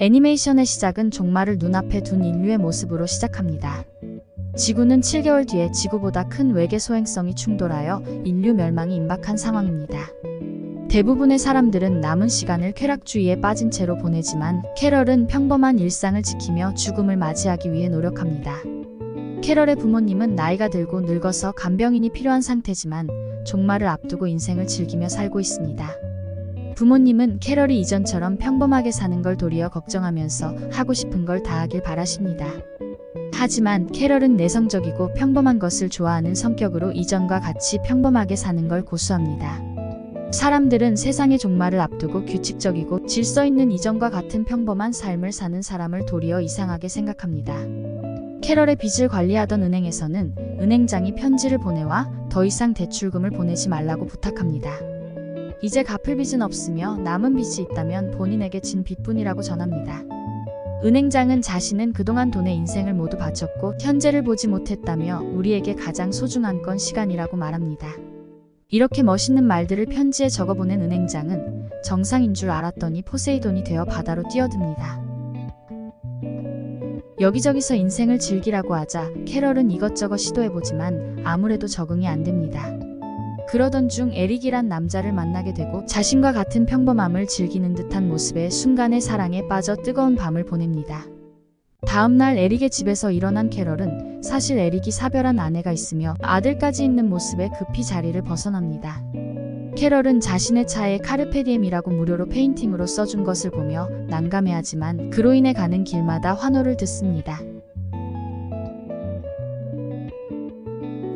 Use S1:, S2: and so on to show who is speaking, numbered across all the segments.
S1: 애니메이션의 시작은 종말을 눈앞에 둔 인류의 모습으로 시작합니다. 지구는 7개월 뒤에 지구보다 큰 외계 소행성이 충돌하여 인류 멸망이 임박한 상황입니다. 대부분의 사람들은 남은 시간을 쾌락주의에 빠진 채로 보내지만 캐럴은 평범한 일상을 지키며 죽음을 맞이하기 위해 노력합니다. 캐럴의 부모님은 나이가 들고 늙어서 간병인이 필요한 상태지만 종말을 앞두고 인생을 즐기며 살고 있습니다. 부모님은 캐럴이 이전처럼 평범하게 사는 걸 도리어 걱정하면서 하고 싶은 걸 다 하길 바라십니다. 하지만 캐럴은 내성적이고 평범한 것을 좋아하는 성격으로 이전과 같이 평범하게 사는 걸 고수합니다. 사람들은 세상의 종말을 앞두고 규칙적이고 질서 있는 이전과 같은 평범한 삶을 사는 사람을 도리어 이상하게 생각합니다. 캐럴의 빚을 관리하던 은행에서는 은행장이 편지를 보내와 더 이상 대출금을 보내지 말라고 부탁합니다. 이제 갚을 빚은 없으며 남은 빚이 있다면 본인에게 진 빚뿐이라고 전합니다. 은행장은 자신은 그동안 돈에 인생을 모두 바쳤고 현재를 보지 못했다며 우리에게 가장 소중한 건 시간이라고 말합니다. 이렇게 멋있는 말들을 편지에 적어보낸 은행장은 정상인 줄 알았더니 포세이돈이 되어 바다로 뛰어듭니다. 여기저기서 인생을 즐기라고 하자 캐럴은 이것저것 시도해보지만 아무래도 적응이 안 됩니다. 그러던 중 에릭이란 남자를 만나게 되고 자신과 같은 평범함을 즐기는 듯한 모습에 순간의 사랑에 빠져 뜨거운 밤을 보냅니다. 다음날 에릭의 집에서 일어난 캐럴은 사실 에릭이 사별한 아내가 있으며 아들까지 있는 모습에 급히 자리를 벗어납니다. 캐럴은 자신의 차에 카르페디엠이라고 무료로 페인팅으로 써준 것을 보며 난감해하지만 그로 인해 가는 길마다 환호를 듣습니다.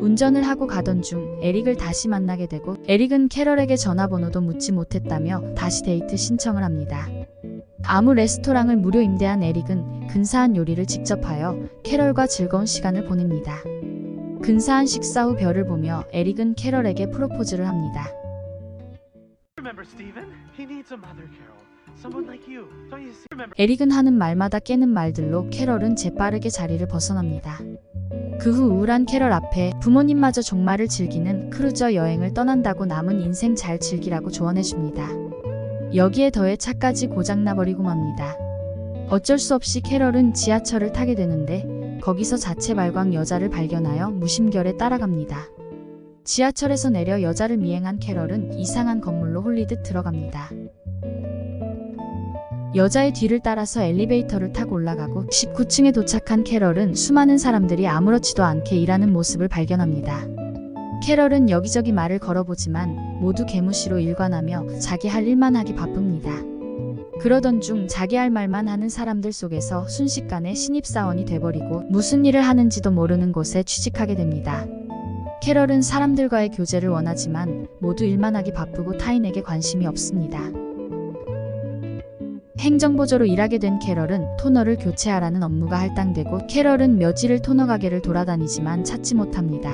S1: 운전을 하고 가던 중 에릭을 다시 만나게 되고 에릭은 캐럴에게 전화번호도 묻지 못했다며 다시 데이트 신청을 합니다. 아무 레스토랑을 무료 임대한 에릭은 근사한 요리를 직접 하여 캐럴과 즐거운 시간을 보냅니다. 근사한 식사 후 별을 보며 에릭은 캐럴에게 프로포즈를 합니다. 에릭은 하는 말마다 깨는 말들로 캐럴은 재빠르게 자리를 벗어납니다. 그 후 우울한 캐럴 앞에 부모님마저 종말을 즐기는 크루저 여행을 떠난다고 남은 인생 잘 즐기라고 조언해줍니다. 여기에 더해 차까지 고장나버리고 맙니다. 어쩔 수 없이 캐럴은 지하철을 타게 되는데 거기서 자체 발광 여자를 발견하여 무심결에 따라갑니다. 지하철에서 내려 여자를 미행한 캐럴은 이상한 건물로 홀리듯 들어갑니다. 여자의 뒤를 따라서 엘리베이터를 타고 올라가고 19층에 도착한 캐럴은 수많은 사람들이 아무렇지도 않게 일하는 모습을 발견합니다. 캐럴은 여기저기 말을 걸어보지만 모두 개무시로 일관하며 자기 할 일만 하기 바쁩니다. 그러던 중 자기 할 말만 하는 사람들 속에서 순식간에 신입사원이 돼버리고 무슨 일을 하는지도 모르는 곳에 취직하게 됩니다. 캐럴은 사람들과의 교제를 원하지만 모두 일만 하기 바쁘고 타인에게 관심이 없습니다. 행정보조로 일하게 된 캐럴은 토너를 교체하라는 업무가 할당되고 캐럴은 며칠을 토너 가게를 돌아다니지만 찾지 못합니다.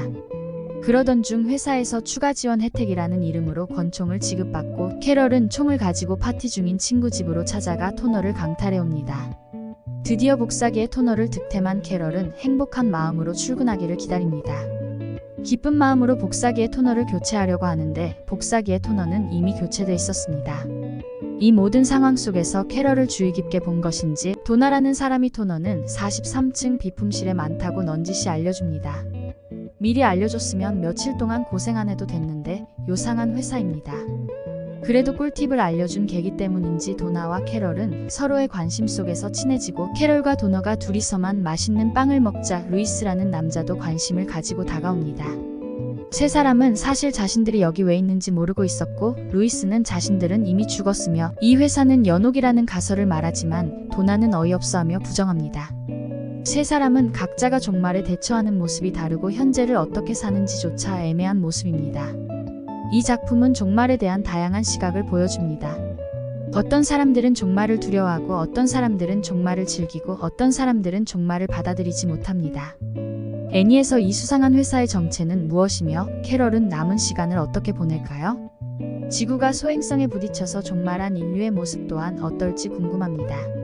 S1: 그러던 중 회사에서 추가 지원 혜택이라는 이름으로 권총을 지급받고 캐럴은 총을 가지고 파티 중인 친구 집으로 찾아가 토너를 강탈해옵니다. 드디어 복사기에 토너를 득템한 캐럴은 행복한 마음으로 출근하기를 기다립니다. 기쁜 마음으로 복사기에 토너를 교체하려고 하는데 복사기의 토너는 이미 교체돼 있었습니다. 이 모든 상황 속에서 캐럴을 주의 깊게 본 것인지 도나라는 사람이 토너는 43층 비품실에 많다고 넌지시 알려줍니다. 미리 알려줬으면 며칠 동안 고생 안 해도 됐는데 요상한 회사입니다. 그래도 꿀팁을 알려준 계기 때문인지 도나와 캐럴은 서로의 관심 속에서 친해지고 캐럴과 도너가 둘이서만 맛있는 빵을 먹자 루이스라는 남자도 관심을 가지고 다가옵니다. 세 사람은 사실 자신들이 여기 왜 있는지 모르고 있었고 루이스는 자신들은 이미 죽었으며 이 회사는 연옥이라는 가설을 말하지만 도나는 어이없어하며 부정합니다. 세 사람은 각자가 종말에 대처하는 모습이 다르고 현재를 어떻게 사는지조차 애매한 모습입니다. 이 작품은 종말에 대한 다양한 시각을 보여줍니다. 어떤 사람들은 종말을 두려워하고 어떤 사람들은 종말을 즐기고 어떤 사람들은 종말을 받아들이지 못합니다. 애니에서 이 수상한 회사의 정체는 무엇이며 캐럴은 남은 시간을 어떻게 보낼까요? 지구가 소행성에 부딪혀서 종말한 인류의 모습 또한 어떨지 궁금합니다.